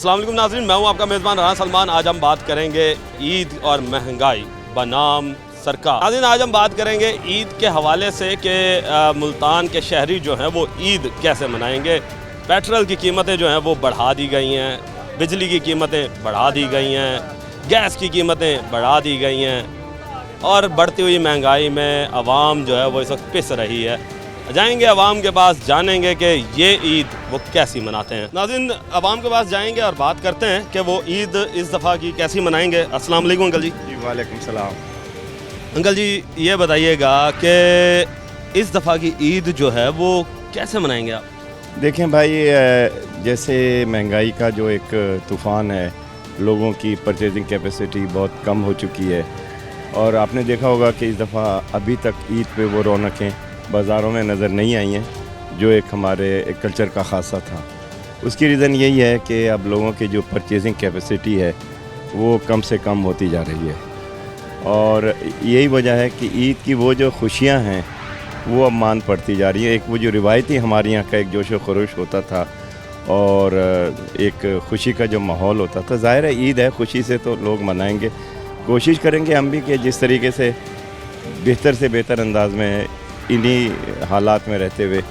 अस्सलाम वालेकुम नाज़रीन, मैं हूं आपका मेज़बान राना सलमान। आज हम बात करेंगे ईद और महंगाई बनाम सरकार। नाज़रीन, आज हम बात करेंगे ईद के हवाले से कि मुल्तान के शहरी जो हैं वो ईद कैसे मनाएंगे। पेट्रोल की कीमतें जो हैं वो बढ़ा दी गई हैं, बिजली की कीमतें बढ़ा दी गई हैं, गैस की कीमतें बढ़ा दी गई हैं और बढ़ती हुई महंगाई में आवाम जो है वो इस वक्त पिस रही है। जाएंगे आवाम के पास, जानेंगे कि ये ईद वो कैसी मनाते हैं। नाज़रीन, आवाम के पास जाएंगे और बात करते हैं कि वो ईद इस दफ़ा की कैसी मनाएंगे। अस्सलाम वालेकुम अंकल जी। जी वालेकुम सलाम। अंकल जी, ये बताइएगा कि इस दफ़ा की ईद जो है वो कैसे मनाएंगे आप? देखें भाई, जैसे महंगाई का जो एक तूफ़ान है, लोगों की परचेजिंग कैपेसिटी बहुत कम हो चुकी है और आपने देखा होगा कि इस दफ़ा अभी तक ईद पे वो रौनकें बाज़ारों में नज़र नहीं आई हैं जो एक हमारे एक कल्चर का ख़ासा था। उसकी रीज़न यही है कि अब लोगों की जो परचेजिंग कैपेसिटी है वो कम से कम होती जा रही है और यही वजह है कि ईद की वो जो खुशियाँ हैं वो अब मान पड़ती जा रही है। एक वो जो रिवायती हमारे यहाँ का एक जोश व खरोश होता था और एक खुशी का जो माहौल होता था, ज़ाहिर है ईद है, खुशी से तो लोग मनाएंगे। कोशिश करेंगे हम भी कि जिस तरीके से बेहतर अंदाज में इन्हीं हालात में रहते हुए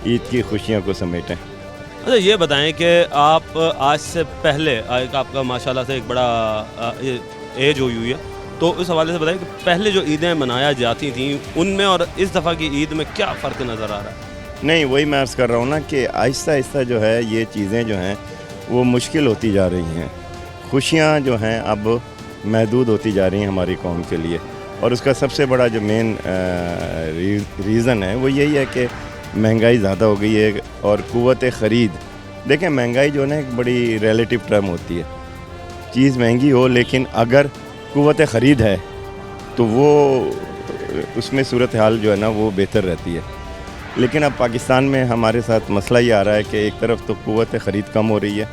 ईद की खुशियों को समेटें। अच्छा, ये बताएं कि आप आज से पहले आपका माशाल्लाह से एक बड़ा एज हुई है, तो इस हवाले से बताएं कि पहले जो ईदें मनाया जाती थी उनमें और इस दफ़ा की ईद में क्या फ़र्क नज़र आ रहा है? नहीं, वही मैं अर्ज़ कर रहा हूँ ना कि आहिस्ता आहिस्ता जो है ये चीज़ें जो हैं वो मुश्किल होती जा रही हैं। खुशियाँ जो हैं अब महदूद होती जा रही हैं हमारी कौम के लिए और उसका सबसे बड़ा जो मेन रीज़न है वो यही है कि महंगाई ज़्यादा हो गई है और क़ुव्वत ख़रीद। देखें, महंगाई जो है ना एक बड़ी रिलेटिव टर्म होती है। चीज़ महंगी हो लेकिन अगर क़ुव्वत ख़रीद है तो वो उसमें सूरत हाल जो है ना वो बेहतर रहती है। लेकिन अब पाकिस्तान में हमारे साथ मसला ये आ रहा है कि एक तरफ तो क़ुव्वत ख़रीद कम हो रही है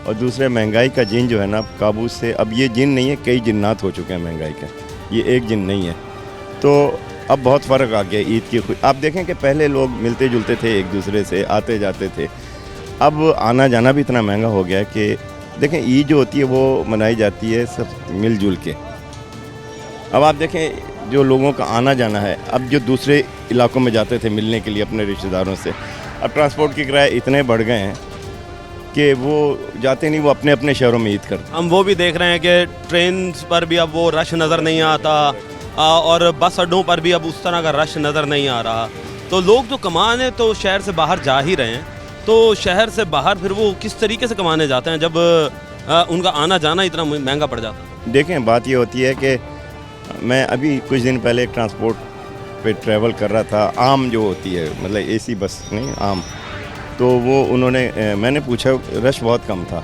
और दूसरे महंगाई का जिन जो है ना काबू से, अब ये जिन नहीं है, कई जिन्नात हो चुके हैं महंगाई का, ये एक जिन नहीं है। तो अब बहुत फ़र्क आ गया ईद की। आप देखें कि पहले लोग मिलते जुलते थे, एक दूसरे से आते जाते थे। अब आना जाना भी इतना महंगा हो गया है कि देखें ईद जो होती है वो मनाई जाती है सब मिलजुल के। अब आप देखें जो लोगों का आना जाना है, अब जो दूसरे इलाकों में जाते थे मिलने के लिए अपने रिश्तेदारों से, अब ट्रांसपोर्ट के किराए इतने बढ़ गए हैं कि वो जाते नहीं, वो अपने अपने शहरों में ईद करते। हम वो भी देख रहे हैं कि ट्रेन पर भी अब वो रश नज़र नहीं आता और बस अड्डों पर भी अब उस तरह का रश नज़र नहीं आ रहा। तो लोग तो कमाने तो शहर से बाहर जा ही रहे हैं, तो शहर से बाहर फिर वो किस तरीके से कमाने जाते हैं जब उनका आना जाना इतना महंगा पड़ जाता है? देखें, बात ये होती है कि मैं अभी कुछ दिन पहले एक ट्रांसपोर्ट पे ट्रैवल कर रहा था, आम जो होती है, मतलब एसी बस नहीं, आम। तो वो उन्होंने मैंने पूछा, रश बहुत कम था।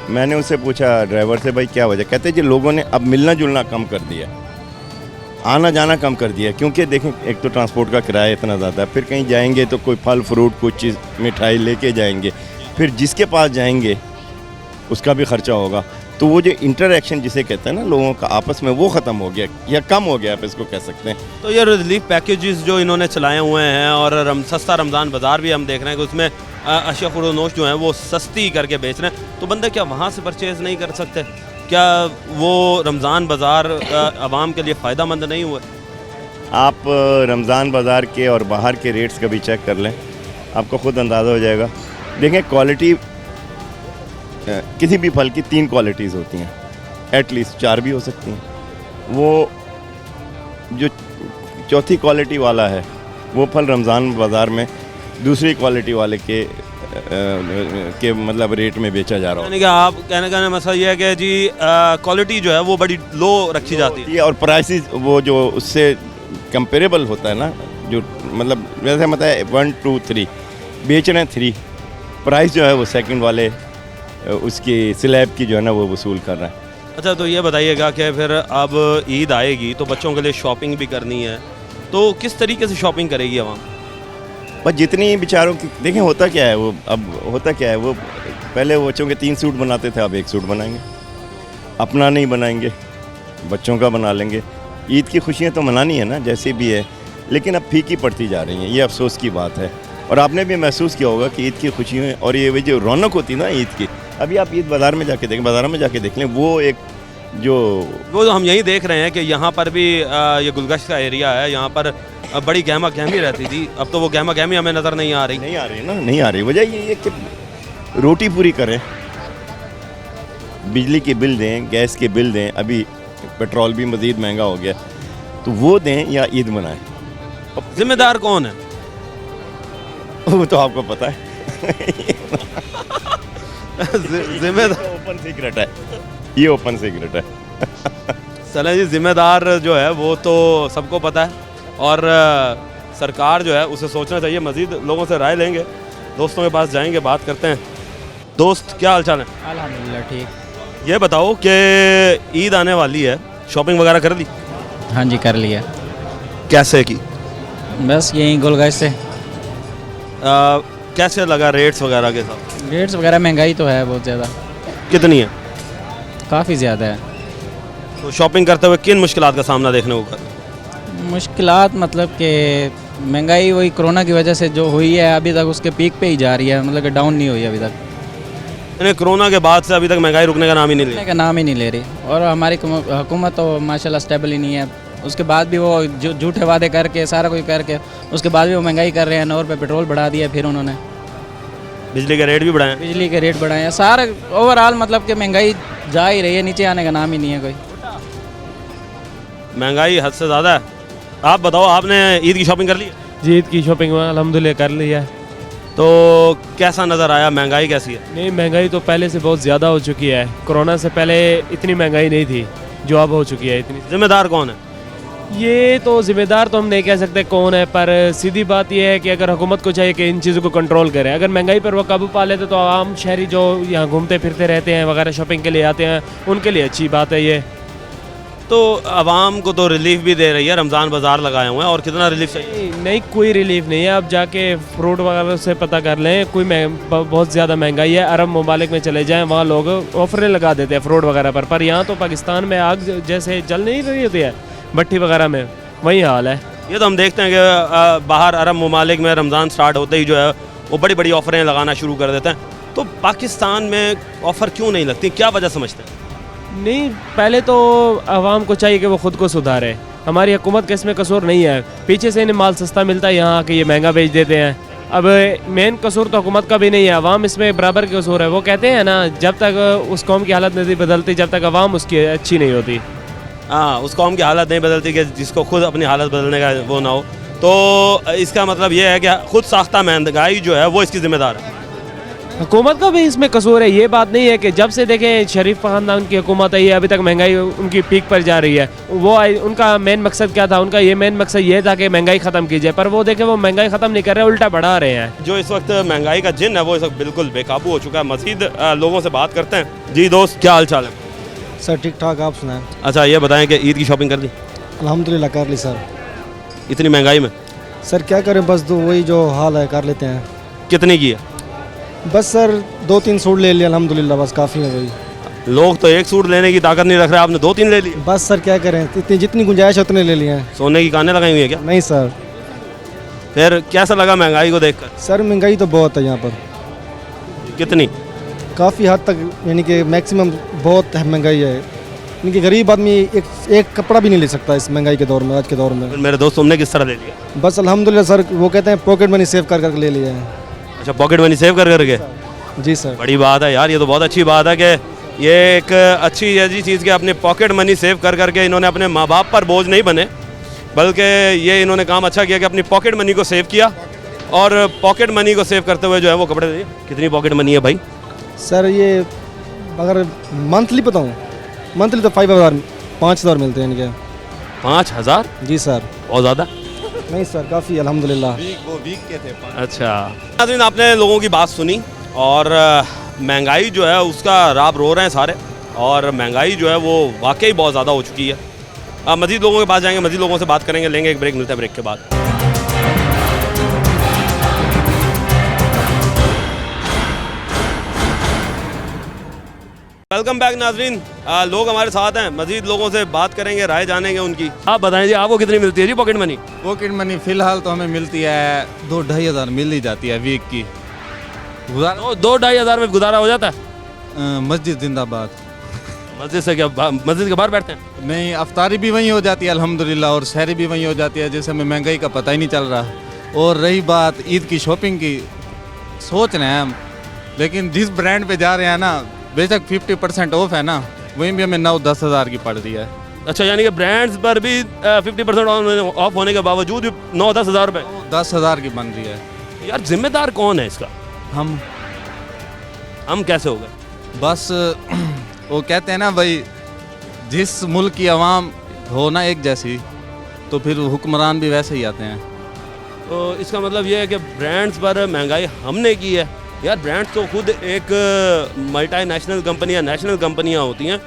मैंने उससे पूछा ड्राइवर से, भाई क्या वजह? कहते जी लोगों ने अब मिलना जुलना कम कर दिया, आना जाना कम कर दिया, क्योंकि देखें एक तो ट्रांसपोर्ट का किराया इतना ज़्यादा है, फिर कहीं जाएंगे तो कोई फल फ्रूट कुछ चीज़ मिठाई लेके जाएंगे, फिर जिसके पास जाएंगे उसका भी ख़र्चा होगा। तो वो जो इंटरेक्शन जिसे कहते हैं ना लोगों का आपस में, वो ख़त्म हो गया या कम हो गया, आप इसको कह सकते हैं। तो ये रिलीफ पैकेजेस जो इन्होंने चलाए हुए हैं और सस्ता रमज़ान बाज़ार भी हम देख रहे हैं कि उसमें अशिया ख़ुर्द-ओ-नोश जो हैं वो सस्ती करके बेच रहे हैं, तो बंदे क्या वहाँ से परचेज़ नहीं कर सकते? क्या वो रमज़ान बाज़ार आवाम के लिए फ़ायदा मंद नहीं हुआ? आप रमज़ान बाज़ार के और बाहर के रेट्स कभी चेक कर लें, आपको ख़ुद अंदाज़ा हो जाएगा। देखें, क्वालिटी किसी भी फल की 3 क्वालिटीज़ होती हैं, एटलीस्ट 4 भी हो सकती हैं। वो जो चौथी क्वालिटी वाला है वो फल रमज़ान बाज़ार में दूसरी क्वालिटी वाले के मतलब रेट में बेचा जा रहा यानी कि आप कहने का मसला ये है कि जी क्वालिटी जो है वो बड़ी लो रखी जाती है और प्राइसेस वो जो उससे कंपेरेबल होता है ना, जो मतलब वैसे मतलब 1 2 3 बेच रहे हैं, 3 प्राइस जो है वो सेकंड वाले उसकी स्लैब की जो है ना वो वसूल कर रहा है। अच्छा, तो ये बताइएगा कि फिर अब ईद आएगी तो बच्चों के लिए शॉपिंग भी करनी है, तो किस तरीके से शॉपिंग करेगी आवाम? बस जितनी बेचारों की, देखें होता क्या है, वो अब होता क्या है, वो पहले बच्चों के 3 सूट बनाते थे, अब 1 सूट बनाएंगे, अपना नहीं बनाएंगे, बच्चों का बना लेंगे। ईद की खुशियाँ तो मनानी है ना जैसे भी है, लेकिन अब फीकी पड़ती जा रही हैं, ये अफसोस की बात है। और आपने भी महसूस किया होगा कि ईद की खुशियों और ये जो रौनक होती है ना ईद की, अभी आप ईद बाज़ार में जाके देखें, बाज़ारों में जाके देख लें, वो एक जो वो हम यही देख रहे हैं कि यहाँ पर भी ये गुलगश्त का एरिया है, यहाँ पर बड़ी गहमा गहमी रहती थी, अब तो वो गहमा गहमी हमें नज़र नहीं आ रही। नहीं आ रही ना, नहीं आ रही। वजह ये है कि रोटी पूरी करें, बिजली के बिल दें, गैस के बिल दें, अभी पेट्रोल भी मज़ीद महंगा हो गया, तो वो दें या ईद मनाएं। जिम्मेदार कौन है? वो तो आपको पता है। जिम्मेदार ओपन सीक्रेट है, ये ओपन सीक्रेट है। चलें जी, जिम्मेदार जो है वो तो सबको पता है और सरकार जो है उसे सोचना चाहिए। मज़ीद लोगों से राय लेंगे, दोस्तों के पास जाएंगे, बात करते हैं। दोस्त क्या हाल चाल है? अल्हम्दुलिल्लाह ठीक। ये बताओ कि ईद आने वाली है, शॉपिंग वगैरह कर ली? हाँ जी कर लिया। कैसे की? बस यहीं गोलगश्त से। कैसे लगा रेट्स वगैरह के साथ? रेट्स वगैरह महंगाई तो है बहुत ज़्यादा, कितनी है? काफ़ी ज़्यादा है। तो शॉपिंग करते हुए किन मुश्किलात का सामना देखने को कर? मुश्किलात मतलब कि महंगाई वही कोरोना की वजह से जो हुई है अभी तक उसके पीक पे ही जा रही है, मतलब कि डाउन नहीं हुई अभी तक। यानी कोरोना के बाद से अभी तक महंगाई रुकने का नाम ही नहीं लिया। का नाम ही नहीं ले रही, और हमारी हुकूमत तो माशाल्लाह स्टेबल ही नहीं है। उसके बाद भी वो झूठे वादे करके सारा कुछ करके उसके बाद भी वो महंगाई कर रहे हैं। 9 रुपये पेट्रोल बढ़ा दिया, फिर उन्होंने बिजली के रेट भी बढ़ाए। बिजली के रेट बढ़ाए हैं, सारा ओवरऑल मतलब कि महंगाई जा ही रही है, नीचे आने का नाम ही नहीं है कोई। महंगाई हद से ज़्यादा है। आप बताओ, आपने ईद की शॉपिंग कर ली? जी ईद की शॉपिंग में अल्हम्दुलिल्लाह कर ली है। तो कैसा नज़र आया, महंगाई कैसी है? नहीं, महंगाई तो पहले से बहुत ज़्यादा हो चुकी है। कोरोना से पहले इतनी महंगाई नहीं थी जो अब हो चुकी है इतनी। जिम्मेदार कौन है? ये तो जिम्मेदार तो हम नहीं कह सकते कौन है, पर सीधी बात यह है कि अगर हुकूमत को चाहिए कि इन चीज़ों को कंट्रोल करे। अगर महंगाई पर वो काबू पा लेते तो आम शहरी जो यहाँ घूमते फिरते रहते हैं वगैरह शॉपिंग के लिए आते हैं उनके लिए अच्छी बात है ये। तो आवाम को तो रिलीफ भी दे रही है, रमज़ान बाज़ार लगाए हुए हैं, और कितना रिलीफ चाहिए? नहीं कोई रिलीफ नहीं है। आप जाके फ्रूट वगैरह से पता कर लें, कोई बहुत ज़्यादा महंगाई है। अरब ममालिक में चले जाएं, वहाँ लोग ऑफरें लगा देते हैं फ्रूट वगैरह पर यहाँ तो पाकिस्तान में आग जैसे जल नहीं रही होती है भट्टी वगैरह में, वही हाल है। ये तो हम देखते हैं कि बाहर अरब ममालिक में रमज़ान स्टार्ट होते ही जो है वो बड़ी बड़ी ऑफ़रें लगाना शुरू कर देते हैं। तो पाकिस्तान में ऑफ़र क्यों नहीं लगती, क्या वजह समझते हैं? नहीं, पहले तो आवाम को चाहिए कि वो ख़ुद को सुधारे। हमारी हुकूमत का इसमें कसूर नहीं है, पीछे से इन्हें माल सस्ता मिलता है यहाँ आके ये महंगा बेच देते हैं। अब मेन कसूर तो हुकूमत का भी नहीं है, आवाम इसमें बराबर का कसूर है। वो कहते हैं ना, जब तक उस कौम की हालत नहीं बदलती जब तक आवाम उसकी अच्छी नहीं होती। हाँ, उस कौम की हालत नहीं बदलती कि जिसको खुद अपनी हालत बदलने का वो ना हो। तो इसका मतलब ये है कि खुद साख्ता महंगाई जो है वो इसकी ज़िम्मेदार है। हुकूमत का भी इसमें कसूर है। ये बात नहीं है कि जब से देखें शरीफ खानदान की हुकूमत है ये अभी तक महंगाई उनकी पीक पर जा रही है। वो उनका मेन मकसद क्या था? उनका ये मेन मकसद ये था कि महंगाई ख़त्म की जाए, पर वो देखें वो महंगाई ख़त्म नहीं कर रहे, उल्टा बढ़ा रहे हैं। जो इस वक्त महंगाई का जिन है वो इस वक्त बिल्कुल बेकाबू हो चुका है। मज़ीद लोगों से बात करते हैं। जी दोस्त, क्या हाल चाल है? सर ठीक ठाक, आप सुनाएं। अच्छा, ये बताएं कि ईद की शॉपिंग कर ली? अल्हम्दुलिल्लाह कर ली सर। इतनी महंगाई में सर क्या करें, बस दो वही जो हाल है कर लेते हैं। कितनी की है? बस सर 2-3 सूट ले लिया अल्हम्दुलिल्लाह, बस काफ़ी है वही। लोग तो एक सूट लेने की ताकत नहीं रख रहे, आपने 2-3 ले लिए। बस सर क्या करें, इतनी जितनी गुंजाइश है उतने ले लिए हैं। सोने की कानें लगाई हुई है क्या? नहीं सर। फिर कैसा लगा महंगाई को देखकर? सर महंगाई तो बहुत है यहाँ पर, कितनी? काफ़ी हद तक, यानी कि मैक्सिमम बहुत महंगाई है। यानी कि गरीब आदमी एक कपड़ा भी नहीं ले सकता इस महंगाई के दौर में, आज के दौर में। मेरे दोस्त, तुमने किस तरह ले लिया? बस अल्हम्दुलिल्लाह सर, वो कहते हैं पॉकेट मनी सेव कर करके ले लिया है। अच्छा, पॉकेट मनी सेव कर करके? जी सर। बड़ी बात है यार, ये तो बहुत अच्छी बात है कि ये एक अच्छी ऐसी चीज़ कि अपने पॉकेट मनी सेव कर करके इन्होंने अपने माँ बाप पर बोझ नहीं बने, बल्कि ये इन्होंने काम अच्छा किया कि अपनी पॉकेट मनी को सेव किया, और पॉकेट मनी को सेव करते हुए जो है वो कपड़े दिए। कितनी पॉकेट मनी है भाई? सर ये अगर मंथली बताऊँ, मंथली तो 5,000 मिलते हैं इनके। 5,000? जी सर। बहुत ज़्यादा नहीं सर, काफ़ी अल्हम्दुलिल्लाह। अच्छा नाज़रीन, आपने लोगों की बात सुनी, और महंगाई जो है उसका राब रो रहे हैं सारे, और महंगाई जो है वो वाकई बहुत ज़्यादा हो चुकी है। मज़ीद लोगों के पास जाएंगे, मज़ीद लोगों से बात करेंगे, लेंगे एक ब्रेक, मिलता है ब्रेक के बाद। वेलकम बैक नाजरीन, लोग हमारे साथ हैं, मजीद लोगों से बात करेंगे, राय जानेंगे उनकी। आप बताएं जी, आपको कितनी मिलती है जी पॉकेट मनी? पॉकेट मनी फ़िलहाल तो हमें मिलती है 2-2.5 हज़ार मिल ही जाती है वीक की। 2-2.5 हज़ार में गुजारा हो जाता है? मस्जिद जिंदाबाद। मस्जिद से क्या मस्जिद के बाहर बैठते हैं? नहीं, अफ्तारी भी वहीं हो जाती है अल्हम्दुलिल्लाह, और सहरी भी वहीं हो जाती है, जैसे हमें महंगाई का पता ही नहीं चल रहा। और रही बात ईद की शॉपिंग की, सोच रहे हैं हम, लेकिन जिस ब्रांड पे जा रहे हैं ना, बेशक 50% ऑफ है ना, वहीं भी हमें 9-10 हज़ार की पड़ रही है। अच्छा, यानी कि ब्रांड्स पर भी 50% ऑफ होने के बावजूद भी 9-10 हज़ार रुपये। 10 हज़ार की बन रही है। यार जिम्मेदार कौन है इसका? हम कैसे हो गए? बस वो कहते हैं ना भाई, जिस मुल्क की आवाम हो ना एक जैसी, तो फिर हुक्मरान भी वैसे ही आते हैं। तो इसका मतलब ये है कि ब्रांड्स पर महंगाई हमने की है। यार ब्रांड्स तो खुद एक मल्टीनेशनल कंपनी या नेशनल कंपनियां होती हैं,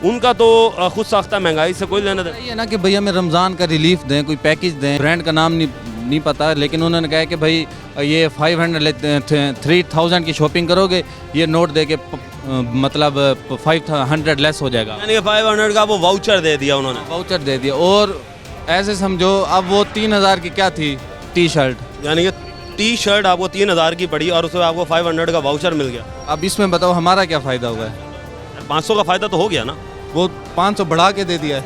उनका तो खुद साख्ता महंगाई से कोई लेना देना। ये ना कि भाई हमें रमज़ान का रिलीफ दें, कोई पैकेज दें, ब्रांड का नाम नहीं पता, लेकिन उन्होंने कहा कि भाई ये 3000 की शॉपिंग करोगे, ये नोट दे के मतलब 500 लेस हो जाएगा। यानी कि 500 का वो वाउचर दे दिया उन्होंने। वाउचर दे दिया, और ऐसे समझो अब वो 3000 की क्या थी टी शर्ट, यानी कि टी शर्ट आपको 3000 की पड़ी और उसमें आपको 500 का वाउचर मिल गया। अब इसमें बताओ हमारा क्या फ़ायदा हुआ है? 500 का फ़ायदा तो हो गया ना। वो 500 बढ़ा के दे दिया है।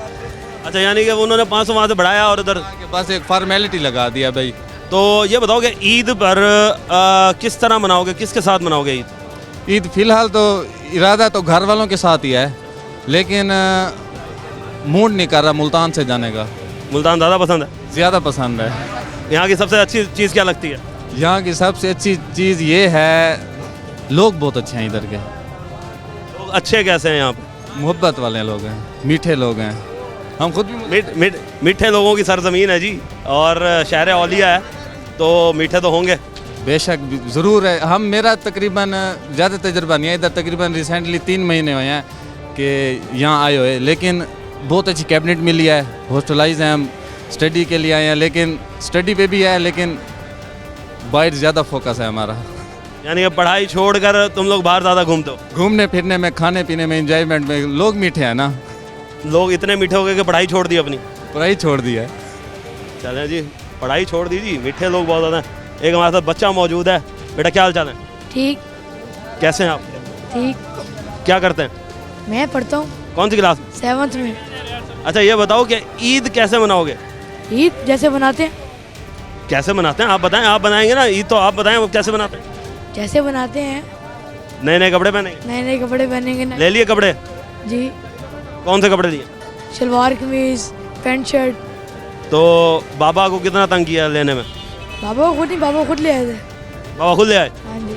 अच्छा, यानी कि उन्होंने 500 वहाँ से बढ़ाया और उधर बस एक फॉर्मेलिटी लगा दिया भाई। तो ये बताओ कि ईद पर किस तरह मनाओगे, किसके साथ मनाओगे ईद? ईद फ़िलहाल तो इरादा तो घर वालों के साथ ही है, लेकिन मूड नहीं कर रहा मुल्तान से जाने का। मुल्तान ज़्यादा पसंद है? ज़्यादा पसंद है। यहाँ की सबसे अच्छी चीज़ क्या लगती है? यहाँ की सबसे अच्छी चीज़ ये है, लोग बहुत अच्छे हैं इधर के। लोग अच्छे कैसे हैं यहाँ पे? मोहब्बत वाले लोग हैं, मीठे लोग हैं। हम खुद भी मीठे लोगों की सरजमीन है जी, और शहर औलिया है, तो मीठे तो होंगे। बेशक ज़रूर है। हम मेरा तकरीबन ज़्यादा तजुर्बा नहीं है इधर, तकरीबन रिसेंटली 3 महीने हुए हैं कि यहाँ आए हुए, लेकिन बहुत अच्छी कैबिनेट मिली है, हॉस्टलाइज हैं, हम स्टडी के लिए आए हैं, लेकिन स्टडी पे भी है, लेकिन बाहर ज़्यादा फोकस है हमारा। यानी कि पढ़ाई छोड़कर तुम लोग बाहर ज़्यादा घूमते हो? घूमने फिरने में, खाने पीने में, इंजॉयमेंट में। लोग मीठे हैं ना। लोग इतने मीठे हो गए कि पढ़ाई छोड़ दी अपनी? पढ़ाई छोड़ दी है। चलें जी, पढ़ाई छोड़ दी जी, मीठे लोग बहुत ज़्यादा हैं। एक हमारे साथ बच्चा मौजूद है। बेटा क्या हाल चाल है? ठीक। कैसे हैं आप? ठीक। क्या करते हैं? मैं पढ़ता हूँ कौन सी क्लास में? 7th में। अच्छा, ये बताओ कि ईद कैसे मनाओगे? ईद जैसे बनाते हैं। कैसे मनाते हैं आप बताएं? आप बनाएंगे ना ईद, तो आप बताएं वो कैसे बनाते हैं। जैसे बनाते हैं, नए नए कपड़े पहनेंगे? नए नए कपड़े पहनेंगे ना। ले लिए कपड़े? जी। कौन से कपड़े लिए? शलवार कमीज, पैंट शर्ट। तो बाबा को कितना तंग किया लेने में? बाबा को खुद नहीं, बाबा खुद ले आए थे। बाबा खुद ले आए? हाँ जी।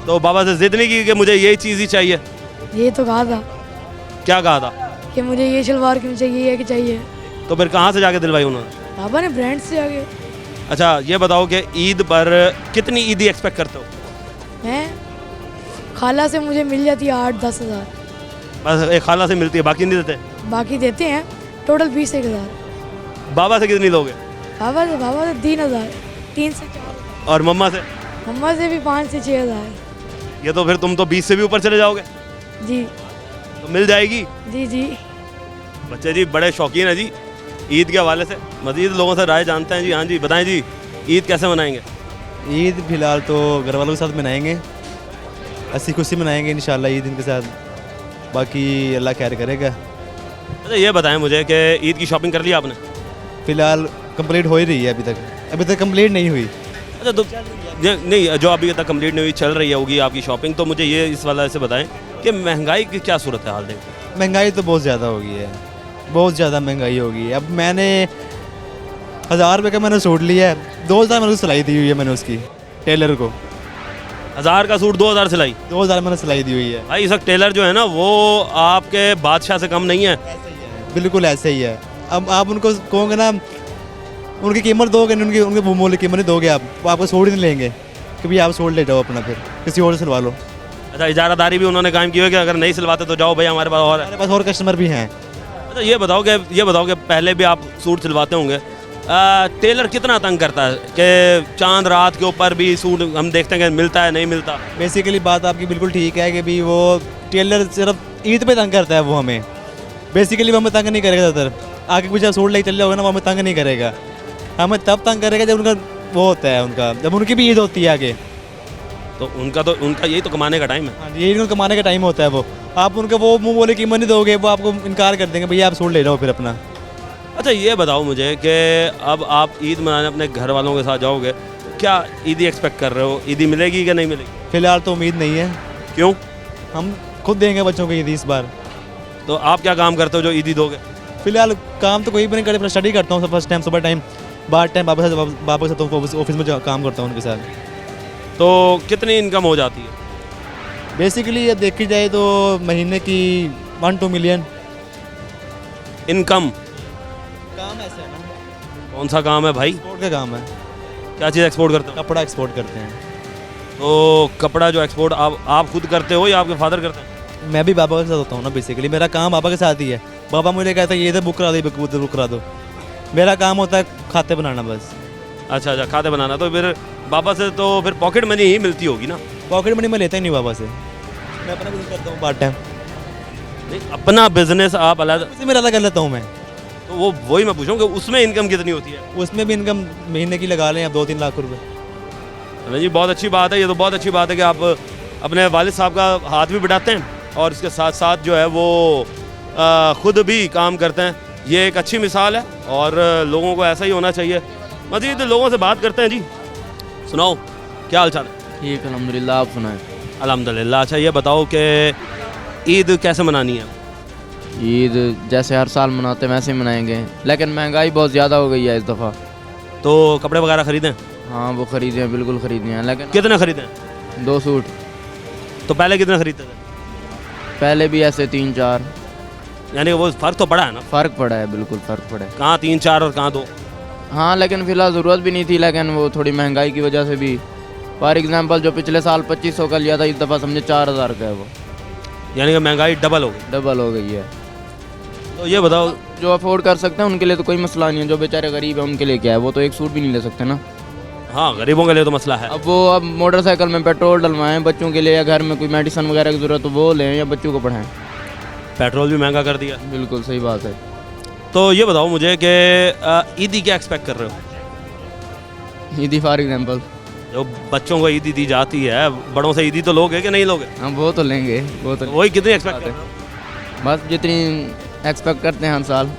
तो बाबा से जिद नहीं की कि मुझे यही चीज़ ही चाहिए? ये तो कहा था क्या कहा था? कि मुझे ये शलवार कमीज चाहिए, ये कि चाहिए। तो फिर कहाँ से जाके दिलवाई उन्होंने? बाबा ने ब्रांड से आगे। अच्छा, ये बताओ कि ईद पर कितनी ईदी एक्सपेक्ट करते हो? मैं खाला से मुझे मिल जाती है 8-10 हज़ार। बस एक खाला से मिलती है, बाकी नहीं देते? बाकी देते हैं, टोटल 20-1 हज़ार। बाबा से कितनी लोगे? बाबा से 3 हज़ार, 3 से 4। और मम्मा से? मम्मा से भी 5 से 6 हज़ार। ये तो फिर तुम तो 20 से भी ऊपर चले जाओगे। जी तो मिल जाएगी? जी जी। बच्चे जी बड़े शौकीन है जी ईद के हवाले से। मज़ीद लोगों से राय जानते हैं जी। हाँ जी, बताएं जी, ईद कैसे मनाएंगे? ईद फ़िलहाल तो घर वालों के साथ मनाएंगे, हंसी खुशी मनाएंगे इंशाल्लाह ईद इनके साथ, बाकी अल्लाह खैर करेगा। अच्छा, ये बताएं मुझे कि ईद की शॉपिंग कर ली आपने? फ़िलहाल कंप्लीट हो ही रही है, अभी तक कंप्लीट नहीं हुई। अच्छा, तो नहीं, जो अभी तक कंप्लीट नहीं हुई, चल रही होगी आपकी शॉपिंग, तो मुझे ये इस वाले से बताएं कि महंगाई की क्या सूरत है हाल है? महंगाई तो बहुत ज़्यादा हो गई है, बहुत ज़्यादा महंगाई हो गई है। अब मैंने 1000 रुपये का मैंने सूट लिया है, 2000 मैंने सिलाई दी हुई है, मैंने उसकी टेलर को। 1000 का सूट 2000 सिलाई? 2000 मैंने सिलाई दी हुई है। भाई इस वक्त टेलर जो है ना, वो आपके बादशाह से कम नहीं है। बिल्कुल ऐसे ही है। अब आप उनको कहोगे ना, उनकी कीमत दोगे, उनके मूल्य कीमत नहीं दोगे, आप वो आपको सूट नहीं लेंगे कि भाई आप सूट ले जाओ अपना, फिर किसी और से सिलवा लो। अच्छा, इजारादारी भी उन्होंने कायम की है कि अगर नहीं सिलवाते तो जाओ भाई, हमारे पास और है। हमारे पास और कस्टमर भी हैं। अच्छा, ये बताओ कि पहले भी आप सूट सिलवाते होंगे, टेलर कितना तंग करता है कि चांद रात के ऊपर भी सूट हम देखते हैं कि मिलता है नहीं मिलता? बेसिकली बात आपकी बिल्कुल ठीक है कि भी वो टेलर सिर्फ ईद पे तंग करता है, वो हमें बेसिकली वो हमें तंग नहीं करेगा। ज़्यादातर आगे कुछ सूट लेके चल जाओगे ना, वो हमें तंग नहीं करेगा। हमें तब तंग करेगा जब उनका वो होता है, उनका जब उनकी भी ईद होती है आगे, तो उनका यही तो कमाने का टाइम है। हाँ, यही उनको कमाने का टाइम होता है। वो आप उनको वो मुंह बोले कीमत नहीं दोगे, वो आपको इनकार कर देंगे, भैया आप सूट ले जाओ फिर अपना। अच्छा ये बताओ मुझे कि अब आप ईद मनाने अपने घर वालों के साथ जाओगे, क्या ईदी एक्सपेक्ट कर रहे हो? ईदी मिलेगी कि नहीं मिलेगी? फिलहाल तो उम्मीद नहीं है। क्यों? हम खुद देंगे बच्चों को ईदी इस बार। तो आप क्या काम करते हो जो ईदी दोगे? फिलहाल काम तो कोई भी नहीं करते, अपना स्टडी करता हूँ फर्स्ट टाइम, सुबह टाइम, बाद टाइम बाबा के साथ ऑफिस में काम करता हूँ उनके साथ। तो कितनी इनकम हो जाती है? बेसिकली ये देखी जाए तो महीने की 1-2 मिलियन इनकम। काम ऐसा है ना, कौन सा काम है भाई? एक्सपोर्ट का काम है, क्या चीज़ एक्सपोर्ट करते हो? कपड़ा एक्सपोर्ट करते हैं। तो कपड़ा जो एक्सपोर्ट आप खुद करते हो या आपके फादर करते हैं? मैं भी बाबा के साथ होता हूँ ना, बेसिकली मेरा काम बाबा के साथ ही है। बाबा मुझे कहता है ये इधर बुक करा दो, उधर बुक करा दो, मेरा काम होता है खाते बनाना बस। अच्छा अच्छा, खाते बनाना। तो फिर बाबा से तो फिर पॉकेट मनी ही मिलती होगी ना? पॉकेट मनी मैं लेता ही नहीं बाबा से, मैं अपना बिजनेस करता हूँ पार्ट टाइम। नहीं, अपना बिजनेस आप अलग, उसी में अलग कर लेता हूँ मैं। तो वो वही मैं पूछूँ कि उसमें इनकम कितनी होती है? उसमें भी इनकम महीने की लगा लें आप 2-3 लाख रुपए। चलो जी, बहुत अच्छी बात है। ये तो बहुत अच्छी बात है कि आप अपने वालिद साहब का हाथ भी बढ़ाते हैं और इसके साथ साथ जो है वो खुद भी काम करते हैं। ये एक अच्छी मिसाल है और लोगों को ऐसा ही होना चाहिए। मज़ीद लोगों से बात करते हैं। जी सुनाओ, क्या हाल चाल है? ठीक अल्हम्दुलिल्लाह, आप सुनाएं। अल्हम्दुलिल्लाह। अच्छा ये बताओ कि ईद कैसे मनानी है? ईद जैसे हर साल मनाते हैं वैसे ही मनाएंगे, लेकिन महंगाई बहुत ज़्यादा हो गई है इस दफ़ा। तो कपड़े वगैरह ख़रीदें? हाँ वो ख़रीदे हैं, बिल्कुल ख़रीदे हैं, लेकिन कितने ख़रीदें? 2 सूट। तो पहले कितने ख़रीदते थे? पहले भी ऐसे 3-4। यानी कि वो फ़र्क तो पड़ा है ना? फ़र्क पड़ा है, बिल्कुल फ़र्क पड़ा है। कहाँ 3-4 और कहाँ 2? हाँ लेकिन फ़िलहाल ज़रूरत भी नहीं थी, लेकिन वो थोड़ी महंगाई की वजह से भी। फॉर एग्ज़ाम्पल जो पिछले साल 2500 का लिया था, इस दफ़ा समझे 4000 का है वो। यानी कि महंगाई डबल हो गई। डबल हो गई है। तो ये बताओ, जो अफोर्ड कर सकते हैं उनके लिए तो कोई मसला नहीं है, जो बेचारे गरीब है उनके लिए क्या है, वो तो एक सूट भी नहीं ले सकते ना। हाँ गरीबों के लिए तो मसला है। अब मोटरसाइकिल में पेट्रोल डलवाएं बच्चों के लिए, या घर में कोई मेडिसिन वगैरह की ज़रूरत हो वो लें, या बच्चों को पढ़ाएं। पेट्रोल भी महंगा कर दिया। बिल्कुल सही बात है। तो ये बताओ मुझे कि ईदी क्या एक्सपेक्ट कर रहे हो? ईदी फॉर एग्जाम्पल जो बच्चों को ईदी दी जाती है, बड़ों से ईदी तो लोगे कि नहीं लोगे? हम वो तो लेंगे, वो तो वही कितनी एक्सपेक्ट कर रहे हो? बस जितनी एक्सपेक्ट करते हैं हर साल।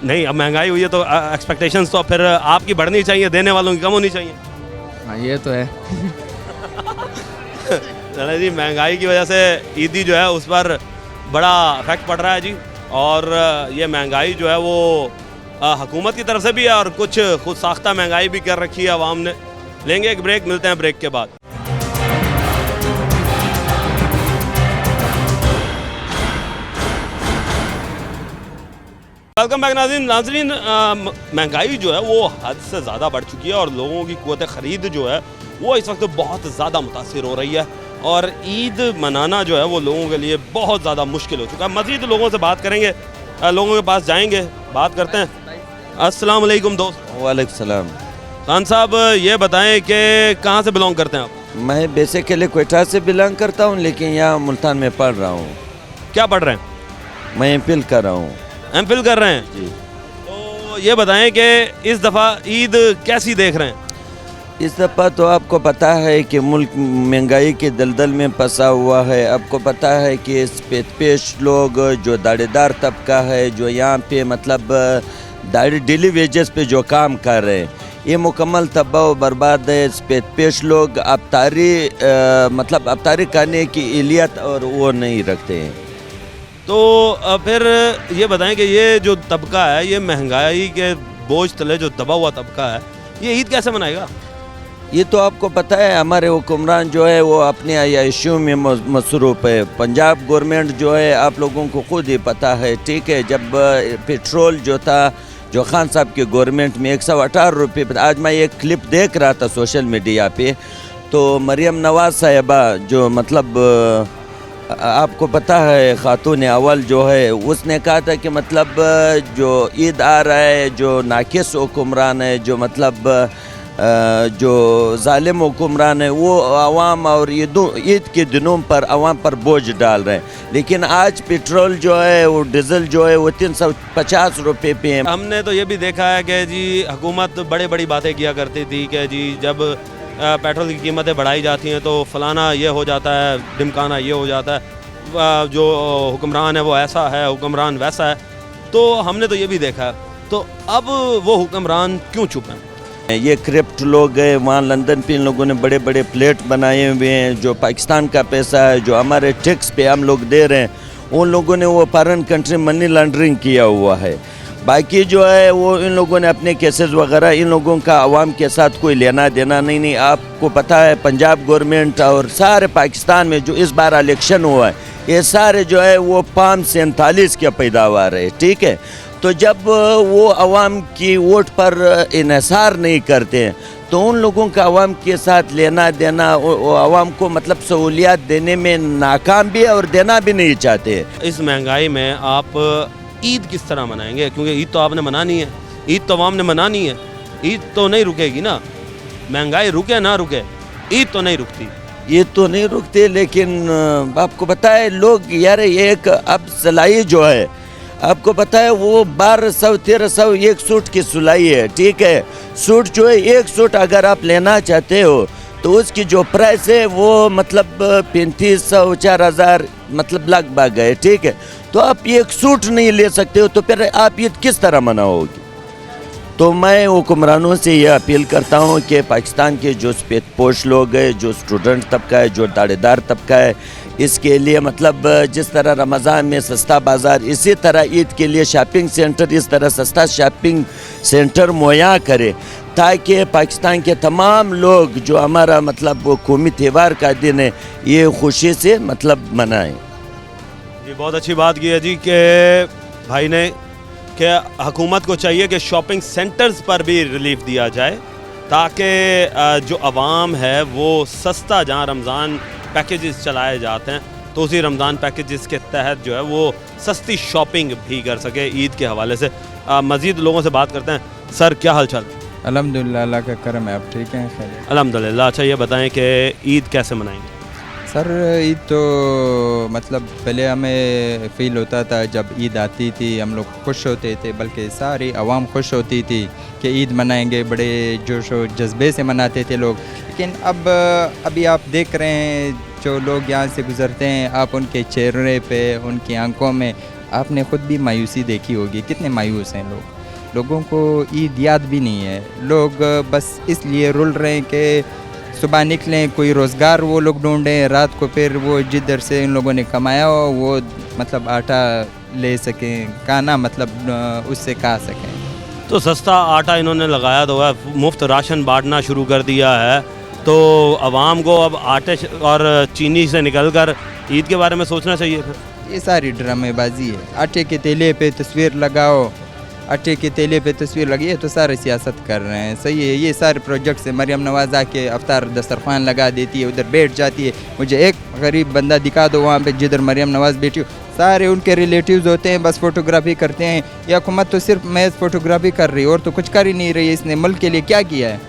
नहीं, अब महंगाई हुई है तो एक्सपेक्टेशंस तो फिर आपकी बढ़नी चाहिए, देने वालों की कम होनी चाहिए। हाँ ये तो है। चलो जी, महंगाई की वजह से ईदी जो है उस पर बड़ा इफेक्ट पड़ रहा है जी। और ये महंगाई जो है वो हुकूमत की तरफ से भी है और कुछ खुद साख्ता महंगाई भी कर रखी है आवाम ने। लेंगे एक ब्रेक, मिलते हैं ब्रेक के बाद। वेलकम बैक नाज़रीन। महंगाई जो है वो हद से ज़्यादा बढ़ चुकी है और लोगों की क़ुव्वत ख़रीद जो है वो इस वक्त बहुत ज़्यादा मुतासिर हो रही है और ईद मनाना जो है वो लोगों के लिए बहुत ज़्यादा मुश्किल हो चुका है। मज़ीद लोगों से बात करेंगे, लोगों के पास जाएंगे, बात करते हैं। अस्सलाम वालेकुम दोस्त। वालेकुम सलाम। खान साहब ये बताएं कि कहाँ से बिलोंग करते हैं आप? मैं बेसिकली क्वेटा से बिलोंग करता हूँ, लेकिन यहाँ मुल्तान में पढ़ रहा हूँ। क्या पढ़ रहे हैं? मैं एमफिल कर रहा हूँ। एमफिल कर रहे हैं जी। तो ये बताएं कि इस दफ़ा ईद कैसी देख रहे हैं? इस दफ़ा तो आपको पता है कि मुल्क महंगाई के दलदल में फंसा हुआ है। आपको पता है कि पेश लोग जो दाड़ेदार तबका है, जो यहाँ पे मतलब डेली वेजेस पे जो काम कर रहे हैं, ये मुकम्मल तबाह व बर्बाद है। पेश लोग मतलब अफ्तारी करने की एहलियत और वो नहीं रखते हैं। तो फिर ये बताएं कि ये जो तबका है, ये महंगाई के बोझ तले जो दबा हुआ तबका है, ये ईद कैसे मनाएगा? ये तो आपको पता है हमारे हुक्मरान जो है वो अपने आयाशियों में मसरूफ़ है। पंजाब गवर्नमेंट जो है, आप लोगों को खुद ही पता है, ठीक है, जब पेट्रोल जो था जो खान साहब की गवर्नमेंट में 118 रुपये पर, आज मैं एक क्लिप देख रहा था सोशल मीडिया पे, तो मरियम नवाज़ साहिबा जो मतलब आपको पता है खातून अव्वल जो है, उसने कहा था कि मतलब जो ईद आ रहा है, जो नाकिस हुक्मरान है, जो मतलब जो जालिम हुक्मरान है, वो आवाम और ईद के दिनों पर आवाम पर बोझ डाल रहे हैं। लेकिन आज पेट्रोल जो है वो डीजल जो है वो 350 रुपये पे है। हमने तो ये भी देखा है कि जी हुकूमत बड़ी बड़ी बातें किया करती थी कि जी जब पेट्रोल की कीमतें बढ़ाई जाती हैं तो फलाना ये हो जाता है, ढिमकाना ये हो जाता है, जो हुक्मरान है वो ऐसा है, हुक्मरान वैसा है। तो हमने तो ये भी देखा है, तो अब वो हुक्मरान क्यों चुप हैं? ये क्रिप्ट लोग गए वहाँ लंदन पे, इन लोगों ने बड़े बड़े प्लेट बनाए हुए हैं, जो पाकिस्तान का पैसा है, जो हमारे टैक्स पे हम लोग दे रहे हैं, उन लोगों ने वो फॉरेन कंट्री मनी लॉन्ड्रिंग किया हुआ है। बाकी जो है वो इन लोगों ने अपने केसेस वगैरह, इन लोगों का आवाम के साथ कोई लेना देना नहीं। आपको पता है पंजाब गवर्नमेंट और सारे पाकिस्तान में जो इस बार इलेक्शन हुआ है, ये सारे जो है वो 547 के पैदावार है, ठीक है। तो जब वो आवाम की वोट पर इन्हिसार नहीं करते हैं तो उन लोगों का आवाम के साथ लेना देना, आवाम को मतलब सहूलियात देने में नाकाम भी है और देना भी नहीं चाहते। इस महंगाई में आप ईद किस तरह मनाएंगे? क्योंकि ईद तो आपने मनानी है, ईद तो आवाम ने मनानी है, ईद तो नहीं रुकेगी ना। महंगाई रुके ना रुके, ईद तो नहीं रुकती। ये तो नहीं रुकते, लेकिन आपको पता है लोग यार एक अब सिलाई जो है, आपको पता है वो 1200-1300 एक सूट की सिलाई है, ठीक है। सूट जो है एक सूट अगर आप लेना चाहते हो तो उसकी जो प्राइस है वो मतलब 3500-4000 मतलब लगभग है, ठीक है। तो आप एक सूट नहीं ले सकते हो तो फिर आप ईद किस तरह मनाओगे? तो मैं हुक्मरानों से ये अपील करता हूँ कि पाकिस्तान के जो सफ़ेद पोश लोग हैं, जो स्टूडेंट तबका है, जो दाड़ेदार तबका है, इसके लिए मतलब जिस तरह रमज़ान में सस्ता बाज़ार, इसी तरह ईद के लिए शॉपिंग सेंटर इस तरह सस्ता शॉपिंग सेंटर मुहैया करे ताकि पाकिस्तान के तमाम लोग जो हमारा मतलब वो कौमी त्यौहार का दिन है ये खुशी से मतलब मनाएं। जी बहुत अच्छी बात की है जी कि भाई ने कि हुकूमत को चाहिए कि शॉपिंग सेंटर्स पर भी रिलीफ दिया जाए ताकि जो आवाम है वो सस्ता, जहाँ रमज़ान पैकेजेस चलाए जाते हैं तो उसी रमज़ान पैकेजेस के तहत जो है वो सस्ती शॉपिंग भी कर सके ईद के हवाले से। मज़ीद लोगों से बात करते हैं। सर क्या हाल चाल? अल्हम्दुलिल्लाह, अल्लाह का करम है, आप ठीक हैं? खैर अल्हम्दुलिल्लाह। अच्छा ये बताएं कि ईद कैसे मनाएंगे? सर ईद तो मतलब पहले हमें फ़ील होता था जब ईद आती थी, हम लोग खुश होते थे, बल्कि सारी आवाम खुश होती थी कि ईद मनाएंगे, बड़े जोश और जज्बे से मनाते थे लोग। लेकिन अब अभी आप देख रहे हैं जो लोग यहाँ से गुज़रते हैं, आप उनके चेहरे पे, उनकी आंखों में आपने ख़ुद भी मायूसी देखी होगी, कितने मायूस हैं लोग। लोगों को ईद याद भी नहीं है, लोग बस इसलिए रुल रहे हैं कि सुबह निकलें, कोई रोज़गार वो लोग ढूंढें, रात को फिर वो जिधर से इन लोगों ने कमाया हो वो मतलब आटा ले सकें, खाना मतलब उससे खा सकें। तो सस्ता आटा इन्होंने लगाया तो है, मुफ्त राशन बांटना शुरू कर दिया है, तो आवाम को अब आटे और चीनी से निकलकर ईद के बारे में सोचना चाहिए। फिर ये सारी ड्रामेबाजी है। आटे के तेले पे तस्वीर लगाओ, आटे के तेले पे तस्वीर लगी है तो सारे सियासत कर रहे हैं, सही है। ये सारे प्रोजेक्ट से मरियम नवाज़ आके अफ्तार दस्तरखान लगा देती है, उधर बैठ जाती है। मुझे एक गरीब बंदा दिखा दो वहाँ पे जिधर मरियम नवाज़ बैठी हो, सारे उनके रिलेटिव्स होते हैं, बस फ़ोटोग्राफी करते हैं। ये हुकूमत तो सिर्फ महज फ़ोटोग्राफी कर रही है और तो कुछ कर ही नहीं रही है। इसने मुल्क के लिए क्या किया है?